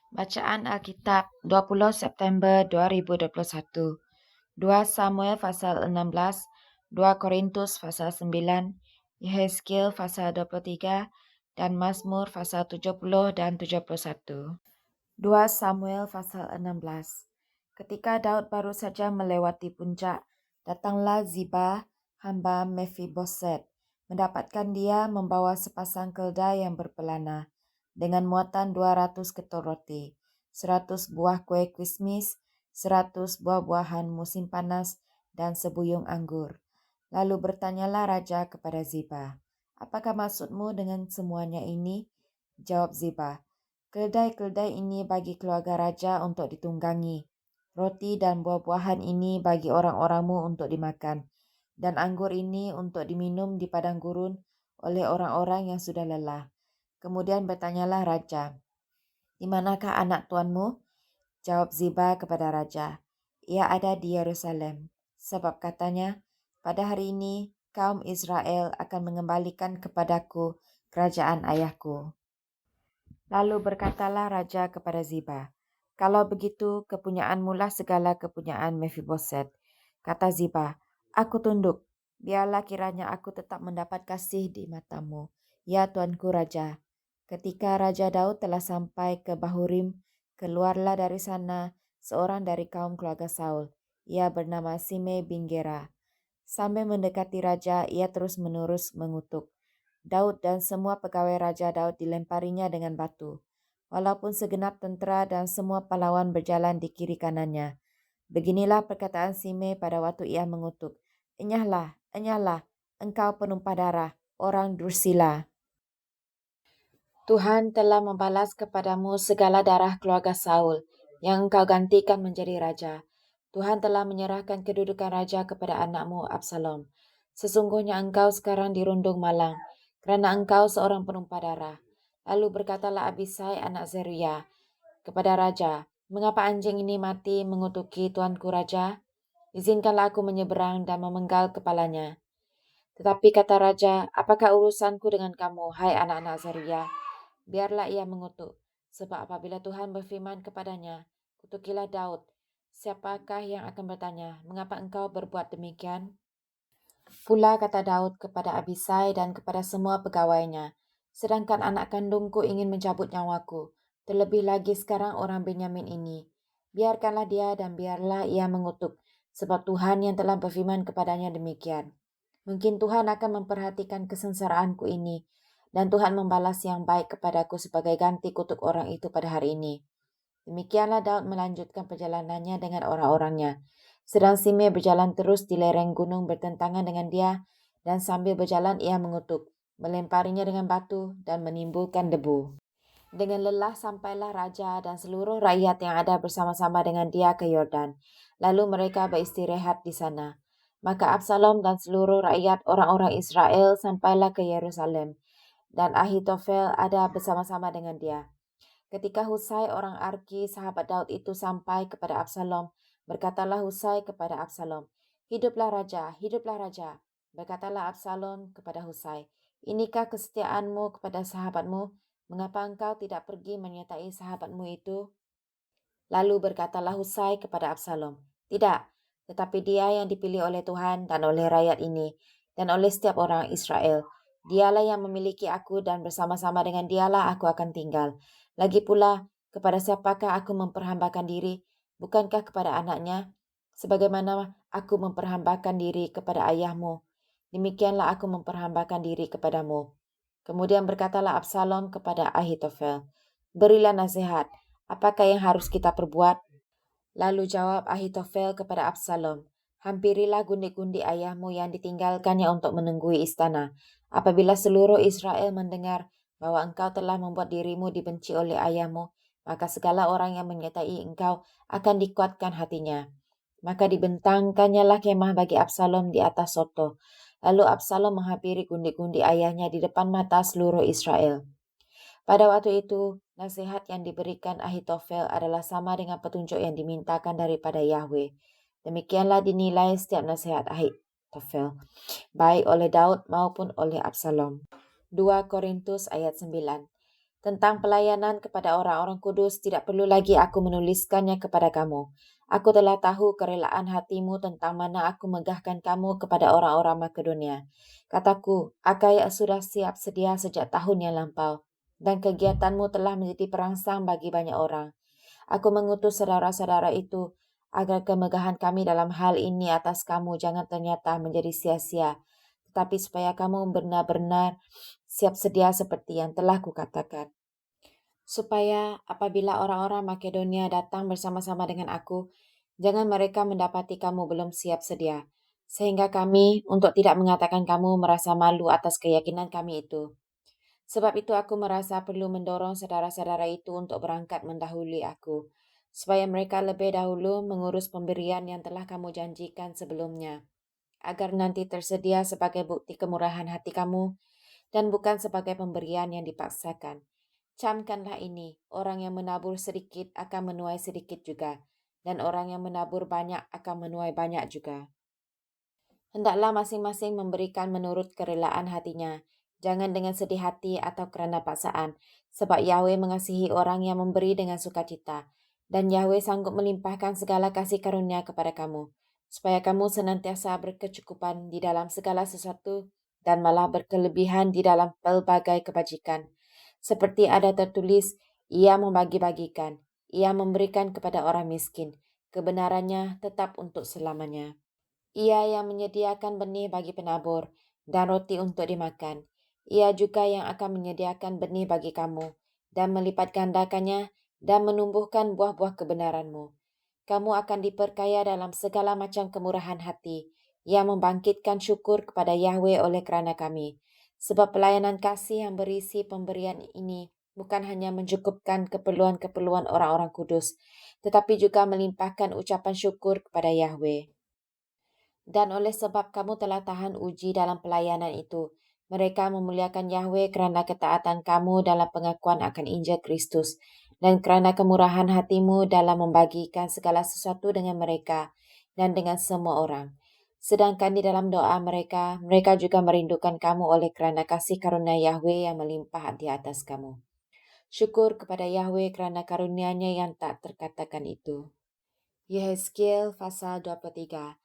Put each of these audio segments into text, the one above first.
Bacaan Alkitab 20 September 2021. 2 Samuel pasal 16, 2 Korintus pasal 9, Yehezkiel pasal 23, dan Mazmur pasal 70 dan 71. 2 Samuel pasal 16. Ketika Daud baru saja melewati puncak, datanglah Ziba, hamba Mephiboset, mendapatkan dia membawa sepasang keledai yang berpelana, dengan muatan 200 ketul roti, 100 buah kue kismis, 100 buah-buahan musim panas, dan sebuyung anggur. Lalu bertanyalah raja kepada Ziba, "Apakah maksudmu dengan semuanya ini?" Jawab Ziba, "Keledai-keledai ini bagi keluarga raja untuk ditunggangi. Roti dan buah-buahan ini bagi orang-orangmu untuk dimakan. Dan anggur ini untuk diminum di padang gurun oleh orang-orang yang sudah lelah." Kemudian bertanyalah raja, "Di manakah anak tuanmu?" Jawab Ziba kepada raja, "Ia ada di Yerusalem. Sebab katanya, pada hari ini kaum Israel akan mengembalikan kepadaku kerajaan ayahku." Lalu berkatalah raja kepada Ziba, "Kalau begitu, kepunyaanmulah segala kepunyaan Mephiboset." Kata Ziba, "Aku tunduk. Biarlah kiranya aku tetap mendapat kasih di matamu, ya tuanku raja." Ketika Raja Daud telah sampai ke Bahurim, keluarlah dari sana seorang dari kaum keluarga Saul. Ia bernama Simei bin Gera. Sambil mendekati raja, ia terus-menerus mengutuk Daud, dan semua pegawai Raja Daud dilemparinya dengan batu. Walaupun segenap tentera dan semua pahlawan berjalan di kiri kanannya. Beginilah perkataan Simei pada waktu ia mengutuk, "Enyahlah, enyahlah, engkau penumpah darah, orang Dursila. Tuhan telah membalas kepadamu segala darah keluarga Saul, yang engkau gantikan menjadi raja. Tuhan telah menyerahkan kedudukan raja kepada anakmu Absalom. Sesungguhnya engkau sekarang dirundung malang, kerana engkau seorang penumpah darah." Lalu berkatalah Abisai anak Zeruya kepada raja, "Mengapa anjing ini mati mengutuki tuanku raja? Izinkanlah aku menyeberang dan memenggal kepalanya." Tetapi kata raja, "Apakah urusanku dengan kamu, hai anak-anak Zeruya? Biarlah ia mengutuk, sebab apabila Tuhan berfirman kepadanya, 'Kutukilah Daud,' siapakah yang akan bertanya, 'Mengapa engkau berbuat demikian?'" Pula kata Daud kepada Abisai dan kepada semua pegawainya, "Sedangkan anak kandungku ingin mencabut nyawaku, terlebih lagi sekarang orang Benyamin ini. Biarkanlah dia dan biarlah ia mengutuk, sebab Tuhan yang telah berfirman kepadanya demikian. Mungkin Tuhan akan memperhatikan kesengsaraanku ini, dan Tuhan membalas yang baik kepadaku sebagai ganti kutuk orang itu pada hari ini." Demikianlah Daud melanjutkan perjalanannya dengan orang-orangnya. Sedang Simei berjalan terus di lereng gunung bertentangan dengan dia, dan sambil berjalan ia mengutuk, melemparinya dengan batu, dan menimbulkan debu. Dengan lelah sampailah raja dan seluruh rakyat yang ada bersama-sama dengan dia ke Yordan. Lalu mereka beristirahat di sana. Maka Absalom dan seluruh rakyat orang-orang Israel sampailah ke Yerusalem, dan Ahitofel ada bersama-sama dengan dia. Ketika Husai orang Arki sahabat Daud itu sampai kepada Absalom, berkatalah Husai kepada Absalom, "Hiduplah raja, hiduplah raja." Berkatalah Absalom kepada Husai, "Inikah kesetiaanmu kepada sahabatmu? Mengapa engkau tidak pergi menyertai sahabatmu itu?" Lalu berkatalah Husai kepada Absalom, "Tidak, tetapi dia yang dipilih oleh Tuhan dan oleh rakyat ini, dan oleh setiap orang Israel. Dialah yang memiliki aku, dan bersama-sama dengan dialah aku akan tinggal. Lagi pula, kepada siapakah aku memperhambakan diri? Bukankah kepada anaknya? Sebagaimana aku memperhambakan diri kepada ayahmu, demikianlah aku memperhambakan diri kepadamu." Kemudian berkatalah Absalom kepada Ahitofel, "Berilah nasihat, apakah yang harus kita perbuat?" Lalu jawab Ahitofel kepada Absalom, "Hampirilah gundi-gundi ayahmu yang ditinggalkannya untuk menunggui istana. Apabila seluruh Israel mendengar bahwa engkau telah membuat dirimu dibenci oleh ayahmu, maka segala orang yang menyertai engkau akan dikuatkan hatinya." Maka dibentangkannya kemah bagi Absalom di atas soto. Lalu Absalom menghampiri gundi-gundi ayahnya di depan mata seluruh Israel. Pada waktu itu, nasihat yang diberikan Ahitofel adalah sama dengan petunjuk yang dimintakan daripada Yahweh. Demikianlah dinilai setiap nasihat Ahitofel, baik oleh Daud maupun oleh Absalom. 2 Korintus ayat 9. Tentang pelayanan kepada orang-orang kudus tidak perlu lagi aku menuliskannya kepada kamu. Aku telah tahu kerelaan hatimu tentang mana aku megahkan kamu kepada orang-orang Makedonia. Kataku, Akaya sudah siap sedia sejak tahun yang lampau, dan kegiatanmu telah menjadi perangsang bagi banyak orang. Aku mengutus saudara-saudara itu agar kemegahan kami dalam hal ini atas kamu jangan ternyata menjadi sia-sia, tetapi supaya kamu benar-benar siap sedia seperti yang telah kukatakan. Supaya apabila orang-orang Makedonia datang bersama-sama dengan aku, jangan mereka mendapati kamu belum siap sedia, sehingga kami untuk tidak mengatakan kamu merasa malu atas keyakinan kami itu. Sebab itu aku merasa perlu mendorong saudara-saudara itu untuk berangkat mendahului aku, supaya mereka lebih dahulu mengurus pemberian yang telah kamu janjikan sebelumnya, agar nanti tersedia sebagai bukti kemurahan hati kamu dan bukan sebagai pemberian yang dipaksakan. Camkanlah ini, orang yang menabur sedikit akan menuai sedikit juga, dan orang yang menabur banyak akan menuai banyak juga. Hendaklah masing-masing memberikan menurut kerelaan hatinya, jangan dengan sedih hati atau kerana paksaan, sebab Yahweh mengasihi orang yang memberi dengan sukacita, dan Yahweh sanggup melimpahkan segala kasih karunia kepada kamu, supaya kamu senantiasa berkecukupan di dalam segala sesuatu, dan malah berkelebihan di dalam pelbagai kebajikan. Seperti ada tertulis, ia membagi-bagikan, ia memberikan kepada orang miskin, kebenarannya tetap untuk selamanya. Ia yang menyediakan benih bagi penabur dan roti untuk dimakan. Ia juga yang akan menyediakan benih bagi kamu dan melipat gandakannya dan menumbuhkan buah-buah kebenaranmu. Kamu akan diperkaya dalam segala macam kemurahan hati yang membangkitkan syukur kepada Yahweh oleh kerana kami. Sebab pelayanan kasih yang berisi pemberian ini bukan hanya mencukupkan keperluan-keperluan orang-orang kudus, tetapi juga melimpahkan ucapan syukur kepada Yahweh. Dan oleh sebab kamu telah tahan uji dalam pelayanan itu, mereka memuliakan Yahweh kerana ketaatan kamu dalam pengakuan akan Injil Kristus dan kerana kemurahan hatimu dalam membagikan segala sesuatu dengan mereka dan dengan semua orang. Sedangkan di dalam doa mereka, mereka juga merindukan kamu oleh kerana kasih karunia Yahweh yang melimpah di atas kamu. Syukur kepada Yahweh kerana karunia-Nya yang tak terkatakan itu. Yehezkiel pasal 23.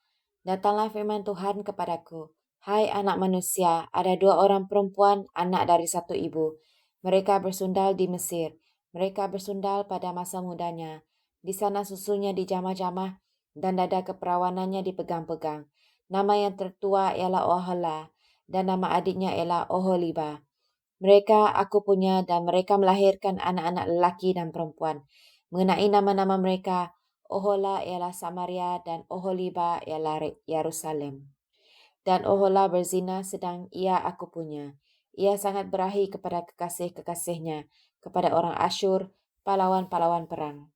Datanglah firman Tuhan kepadaku, hai anak manusia, ada 2 orang perempuan, anak dari satu ibu. Mereka bersundal di Mesir. Mereka bersundal pada masa mudanya. Di sana susunya dijamah-jamah dan dada keperawanannya dipegang-pegang. Nama yang tertua ialah Ohola dan nama adiknya ialah Oholiba. Mereka aku punya dan mereka melahirkan anak-anak lelaki dan perempuan. Mengenai nama-nama mereka, Ohola ialah Samaria dan Oholiba ialah Yerusalem. Dan Ohola berzina sedang ia aku punya. Ia sangat berahi kepada kekasih-kekasihnya, kepada orang Asyur, pahlawan-pahlawan perang.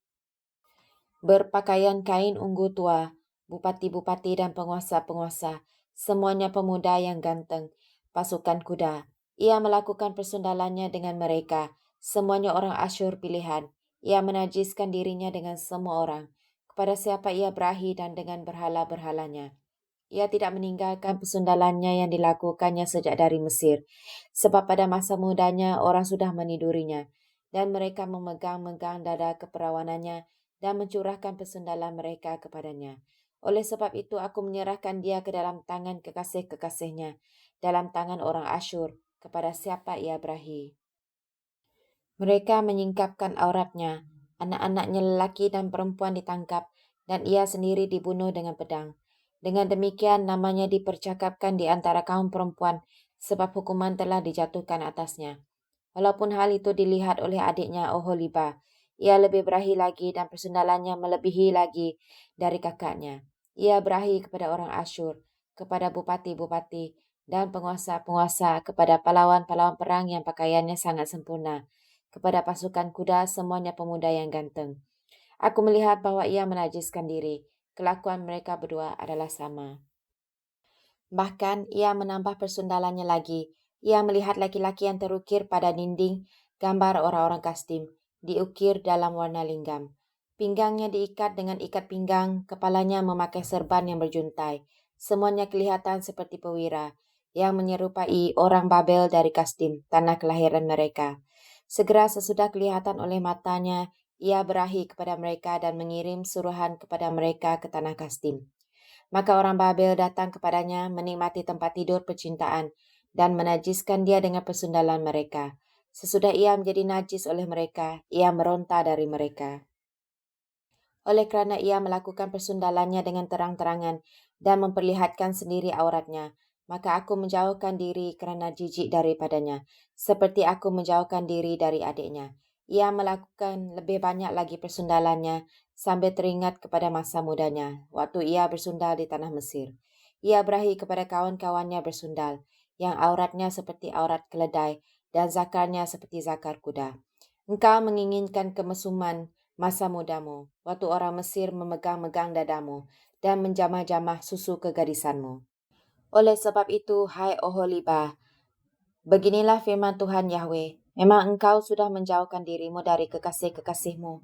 Berpakaian kain ungu tua, bupati-bupati dan penguasa-penguasa, semuanya pemuda yang ganteng, pasukan kuda. Ia melakukan persundalannya dengan mereka, semuanya orang Asyur pilihan. Ia menajiskan dirinya dengan semua orang, kepada siapa ia berahi dan dengan berhala-berhalanya. Ia tidak meninggalkan persundalannya yang dilakukannya sejak dari Mesir, sebab pada masa mudanya orang sudah menidurinya, dan mereka memegang-megang dada keperawanannya dan mencurahkan persundalan mereka kepadanya. Oleh sebab itu aku menyerahkan dia ke dalam tangan kekasih-kekasihnya, dalam tangan orang Asyur, kepada siapa ia berahi. Mereka menyingkapkan auratnya, anak-anaknya lelaki dan perempuan ditangkap, dan ia sendiri dibunuh dengan pedang. Dengan demikian namanya dipercakapkan di antara kaum perempuan, sebab hukuman telah dijatuhkan atasnya. Walaupun hal itu dilihat oleh adiknya Oholiba, ia lebih berahi lagi dan persundalannya melebihi lagi dari kakaknya. Ia berahi kepada orang Asyur, kepada bupati-bupati dan penguasa-penguasa, kepada pahlawan-pahlawan perang yang pakaiannya sangat sempurna, kepada pasukan kuda semuanya pemuda yang ganteng. Aku melihat bahwa ia menajiskan diri. Kelakuan mereka berdua adalah sama. Bahkan ia menambah persundalannya lagi. Ia melihat laki-laki yang terukir pada dinding gambar orang-orang Kasdim, diukir dalam warna linggam. Pinggangnya diikat dengan ikat pinggang, kepalanya memakai serban yang berjuntai. Semuanya kelihatan seperti pewira yang menyerupai orang Babel dari Kasdim, tanah kelahiran mereka. Segera sesudah kelihatan oleh matanya, ia berahi kepada mereka dan mengirim suruhan kepada mereka ke tanah Kasdim. Maka orang Babel datang kepadanya menikmati tempat tidur percintaan dan menajiskan dia dengan persundalan mereka. Sesudah ia menjadi najis oleh mereka, ia meronta dari mereka. Oleh kerana ia melakukan persundalannya dengan terang-terangan dan memperlihatkan sendiri auratnya, maka aku menjauhkan diri kerana jijik daripadanya, seperti aku menjauhkan diri dari adiknya. Ia melakukan lebih banyak lagi persundalannya sambil teringat kepada masa mudanya, waktu ia bersundal di tanah Mesir. Ia berahi kepada kawan-kawannya bersundal, yang auratnya seperti aurat keledai dan zakarnya seperti zakar kuda. Engkau menginginkan kemesuman masa mudamu, waktu orang Mesir memegang-megang dadamu dan menjamah-jamah susu kegadisanmu. Oleh sebab itu, hai Oholibah, beginilah firman Tuhan Yahweh, memang engkau sudah menjauhkan dirimu dari kekasih-kekasihmu,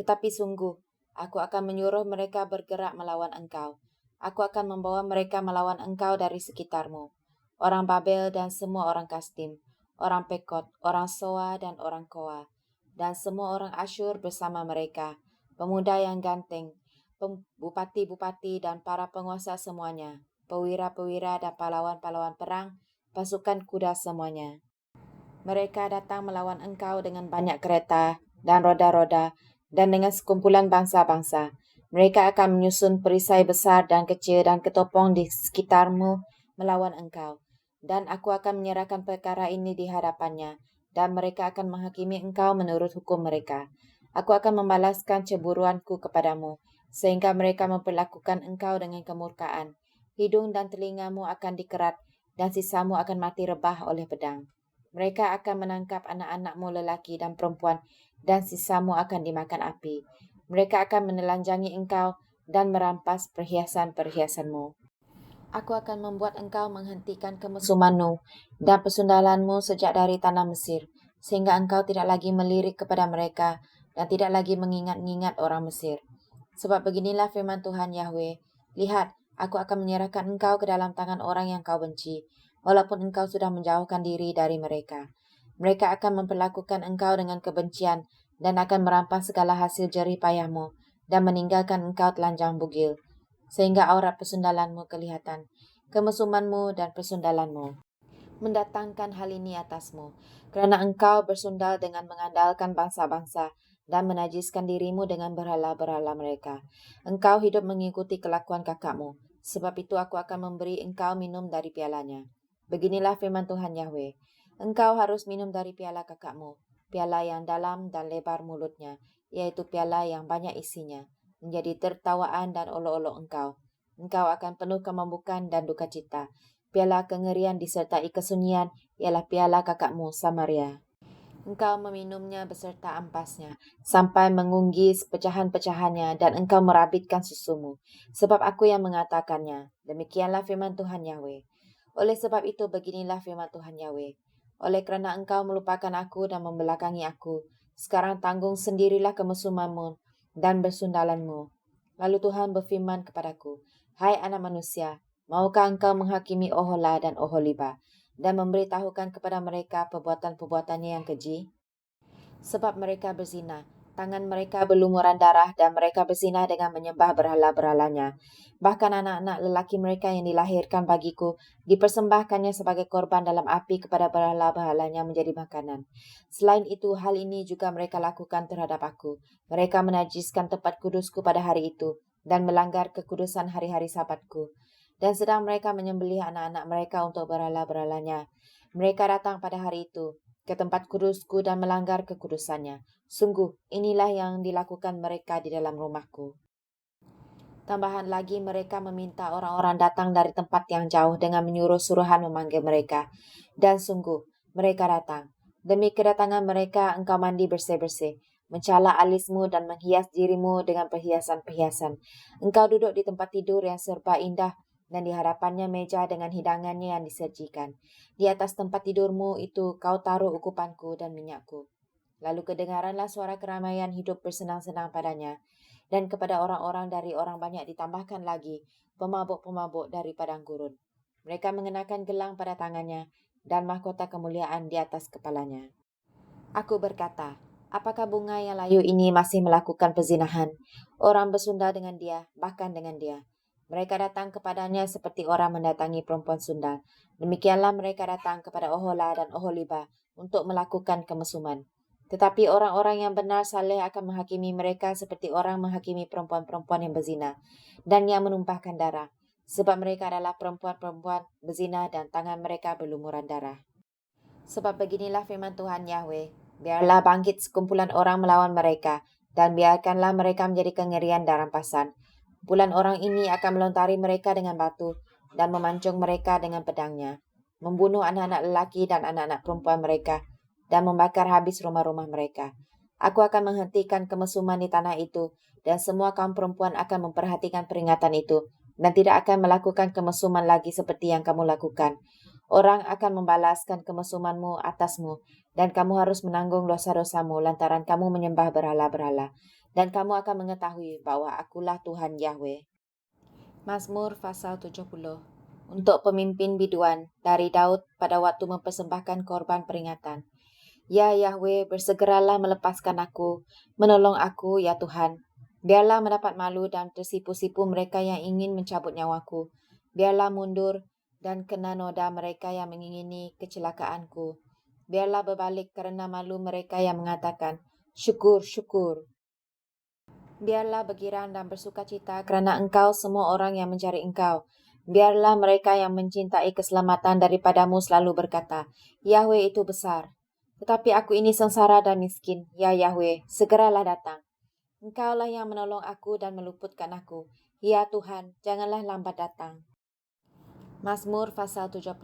tetapi sungguh, aku akan menyuruh mereka bergerak melawan engkau. Aku akan membawa mereka melawan engkau dari sekitarmu. Orang Babel dan semua orang Kasdim, orang Pekot, orang Soa dan orang Koa, dan semua orang Asyur bersama mereka, pemuda yang ganteng, bupati-bupati dan para penguasa semuanya, pewira-pewira dan pahlawan-pahlawan perang, pasukan kuda semuanya. Mereka datang melawan engkau dengan banyak kereta dan roda-roda dan dengan sekumpulan bangsa-bangsa. Mereka akan menyusun perisai besar dan kecil dan ketopong di sekitarmu melawan engkau. Dan aku akan menyerahkan perkara ini di hadapannya, dan mereka akan menghakimi engkau menurut hukum mereka. Aku akan membalaskan cemburuanku kepadamu, sehingga mereka memperlakukan engkau dengan kemurkaan. Hidung dan telingamu akan dikerat, dan sisamu akan mati rebah oleh pedang. Mereka akan menangkap anak-anakmu lelaki dan perempuan, dan sisamu akan dimakan api. Mereka akan menelanjangi engkau dan merampas perhiasan-perhiasanmu. Aku akan membuat engkau menghentikan kemesumanmu dan persundalanmu sejak dari tanah Mesir, sehingga engkau tidak lagi melirik kepada mereka dan tidak lagi mengingat-ingat orang Mesir. Sebab beginilah firman Tuhan Yahweh, lihat, aku akan menyerahkan engkau ke dalam tangan orang yang kau benci, walaupun engkau sudah menjauhkan diri dari mereka. Mereka akan memperlakukan engkau dengan kebencian dan akan merampas segala hasil jerih payahmu dan meninggalkan engkau telanjang bugil, sehingga aurat persundalanmu kelihatan, kemesumanmu dan persundalanmu. Mendatangkan hal ini atasmu, kerana engkau bersundal dengan mengandalkan bangsa-bangsa dan menajiskan dirimu dengan berhala-berhala mereka. Engkau hidup mengikuti kelakuan kakakmu, sebab itu aku akan memberi engkau minum dari pialanya. Beginilah firman Tuhan Yahweh, engkau harus minum dari piala kakakmu, piala yang dalam dan lebar mulutnya, yaitu piala yang banyak isinya, menjadi tertawaan dan olok-olok engkau. Engkau akan penuh kemampukan dan duka cita. Piala kengerian disertai kesunyian ialah piala kakakmu Samaria. Engkau meminumnya beserta ampasnya, sampai mengunggis pecahan-pecahannya, dan engkau merabitkan susumu. Sebab aku yang mengatakannya. Demikianlah firman Tuhan Yahweh. Oleh sebab itu beginilah firman Tuhan Yahweh. Oleh kerana engkau melupakan aku dan membelakangi aku, sekarang tanggung sendirilah kemesumanmu dan bersundalanmu. Lalu Tuhan berfirman kepadaku, hai anak manusia, maukah engkau menghakimi Ohola dan Oholiba dan memberitahukan kepada mereka perbuatan-perbuatannya yang keji? Sebab mereka berzina, tangan mereka berlumuran darah dan mereka berzina dengan menyembah berhala-berhalanya. Bahkan anak-anak lelaki mereka yang dilahirkan bagiku dipersembahkannya sebagai korban dalam api kepada berhala-berhalanya menjadi makanan. Selain itu, hal ini juga mereka lakukan terhadap aku. Mereka menajiskan tempat kudusku pada hari itu dan melanggar kekudusan hari-hari sabatku. Dan sedang mereka menyembelih anak-anak mereka untuk berhala-berhalanya. Mereka datang pada hari itu ke tempat kudusku dan melanggar kekudusannya. Sungguh, inilah yang dilakukan mereka di dalam rumahku. Tambahan lagi mereka meminta orang-orang datang dari tempat yang jauh dengan menyuruh suruhan memanggil mereka. Dan sungguh, mereka datang. Demi kedatangan mereka, engkau mandi bersih-bersih, mencala alismu dan menghias dirimu dengan perhiasan-perhiasan. Engkau duduk di tempat tidur yang serba indah dan di hadapannya meja dengan hidangannya yang disajikan. Di atas tempat tidurmu itu kau taruh ukupanku dan minyakku. Lalu kedengaranlah suara keramaian hidup bersenang-senang padanya. Dan kepada orang-orang dari orang banyak ditambahkan lagi pemabuk-pemabuk dari padang gurun. Mereka mengenakan gelang pada tangannya dan mahkota kemuliaan di atas kepalanya. Aku berkata, apakah bunga yang layu ini masih melakukan pezinahan? Orang bersundal dengan dia, bahkan dengan dia. Mereka datang kepadanya seperti orang mendatangi perempuan sundal. Demikianlah mereka datang kepada Ohola dan Oholiba untuk melakukan kemesuman. Tetapi orang-orang yang benar saleh akan menghakimi mereka seperti orang menghakimi perempuan-perempuan yang berzina dan yang menumpahkan darah. Sebab mereka adalah perempuan-perempuan berzina dan tangan mereka berlumuran darah. Sebab beginilah firman Tuhan Yahweh, biarlah bangkit sekumpulan orang melawan mereka, dan biarkanlah mereka menjadi kengerian dan rampasan. Kumpulan orang ini akan melontari mereka dengan batu, dan memancung mereka dengan pedangnya, membunuh anak-anak lelaki dan anak-anak perempuan mereka, dan membakar habis rumah-rumah mereka. Aku akan menghentikan kemesuman di tanah itu, dan semua kaum perempuan akan memperhatikan peringatan itu, dan tidak akan melakukan kemesuman lagi seperti yang kamu lakukan. Orang akan membalaskan kemesumanmu atasmu, dan kamu harus menanggung dosa-dosamu lantaran kamu menyembah berhala-berhala. Dan kamu akan mengetahui bahwa akulah Tuhan Yahweh. Mazmur pasal 70. Untuk pemimpin biduan dari Daud pada waktu mempersembahkan korban peringatan. Ya Yahweh, bersegeralah melepaskan aku, menolong aku ya Tuhan. Biarlah mendapat malu dan tersipu-sipu mereka yang ingin mencabut nyawaku. Biarlah mundur dan kena noda mereka yang mengingini kecelakaanku. Biarlah berbalik kerana malu mereka yang mengatakan, syukur, syukur. Biarlah bergirang dan bersukacita kerana engkau semua orang yang mencari engkau. Biarlah mereka yang mencintai keselamatan daripadamu selalu berkata, Yahweh itu besar. Tetapi aku ini sengsara dan miskin. Ya Yahweh, segeralah datang. Engkaulah yang menolong aku dan meluputkan aku. Ya Tuhan, janganlah lambat datang. Mazmur pasal 71.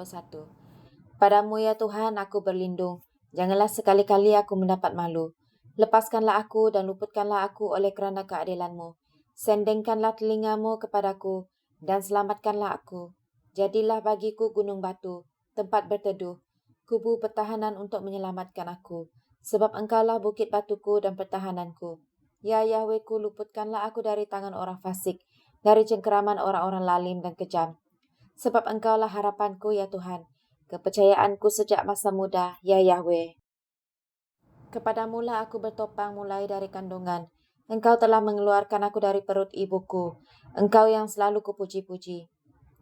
Padamu ya Tuhan aku berlindung. Janganlah sekali-kali aku mendapat malu. Lepaskanlah aku dan luputkanlah aku oleh kerana keadilanmu. Sendengkanlah telingamu kepadaku dan selamatkanlah aku. Jadilah bagiku gunung batu, tempat berteduh, kubu pertahanan untuk menyelamatkan aku. Sebab engkaulah bukit batuku dan pertahananku. Ya Yahwehku, luputkanlah aku dari tangan orang fasik, dari cengkeraman orang-orang lalim dan kejam. Sebab engkaulah harapanku ya Tuhan, kepercayaanku sejak masa muda, ya Yahweh. Kepadamulah aku bertopang mulai dari kandungan. Engkau telah mengeluarkan aku dari perut ibuku. Engkau yang selalu kupuji-puji.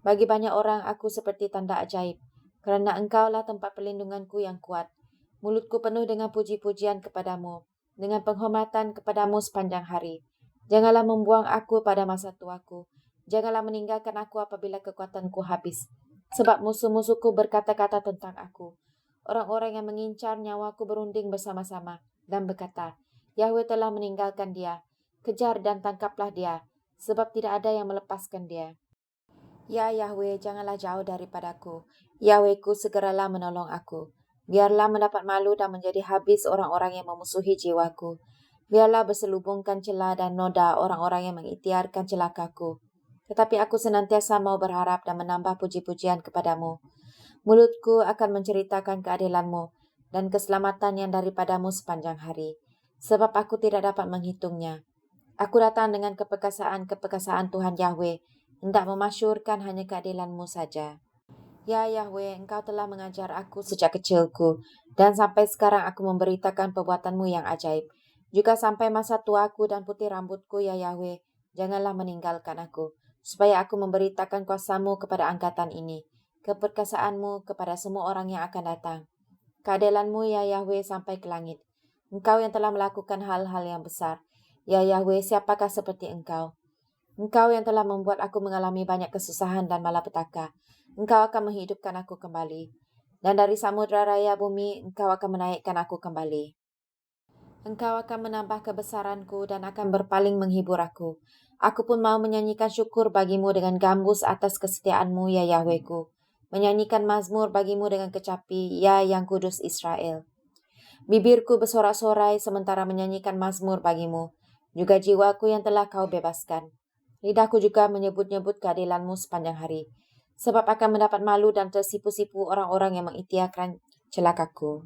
Bagi banyak orang aku seperti tanda ajaib, kerana engkaulah tempat perlindunganku yang kuat. Mulutku penuh dengan puji-pujian kepadamu, dengan penghormatan kepadamu sepanjang hari. Janganlah membuang aku pada masa tuaku. Janganlah meninggalkan aku apabila kekuatanku habis. Sebab musuh-musuhku berkata-kata tentang aku. Orang-orang yang mengincar nyawaku berunding bersama-sama dan berkata, Yahweh telah meninggalkan dia. Kejar dan tangkaplah dia, sebab tidak ada yang melepaskan dia. Ya Yahweh, janganlah jauh daripadaku. Yahwehku, segeralah menolong aku. Biarlah mendapat malu dan menjadi habis orang-orang yang memusuhi jiwaku. Biarlah berselubungkan celah dan noda orang-orang yang mengikhtiarkan celakaku. Tetapi aku senantiasa mau berharap dan menambah puji-pujian kepadamu. Mulutku akan menceritakan keadilanmu dan keselamatan yang daripadamu sepanjang hari. Sebab aku tidak dapat menghitungnya. Aku datang dengan keperkasaan Tuhan Yahweh, hendak memasyurkan hanya keadilanmu saja. Ya Yahweh, engkau telah mengajar aku sejak kecilku, dan sampai sekarang aku memberitakan perbuatanmu yang ajaib. Juga sampai masa tuaku dan putih rambutku, ya Yahweh, janganlah meninggalkan aku, supaya aku memberitakan kuasamu kepada angkatan ini, keperkasaanmu kepada semua orang yang akan datang. Keadilanmu, ya Yahweh, sampai ke langit. Engkau yang telah melakukan hal-hal yang besar. Ya Yahweh, siapakah seperti engkau? Engkau yang telah membuat aku mengalami banyak kesusahan dan malapetaka. Engkau akan menghidupkan aku kembali. Dan dari samudera raya bumi, engkau akan menaikkan aku kembali. Engkau akan menambah kebesaranku dan akan berpaling menghibur aku. Aku pun mau menyanyikan syukur bagimu dengan gambus atas kesetiaanmu, ya Yahwehku. Menyanyikan mazmur bagimu dengan kecapi, ya yang kudus Israel. Bibirku bersorak-sorai sementara menyanyikan mazmur bagimu, juga jiwaku yang telah kau bebaskan. Lidahku juga menyebut-nyebut keadilanmu sepanjang hari, sebab akan mendapat malu dan tersipu-sipu orang-orang yang mengikhtiarkan celakaku.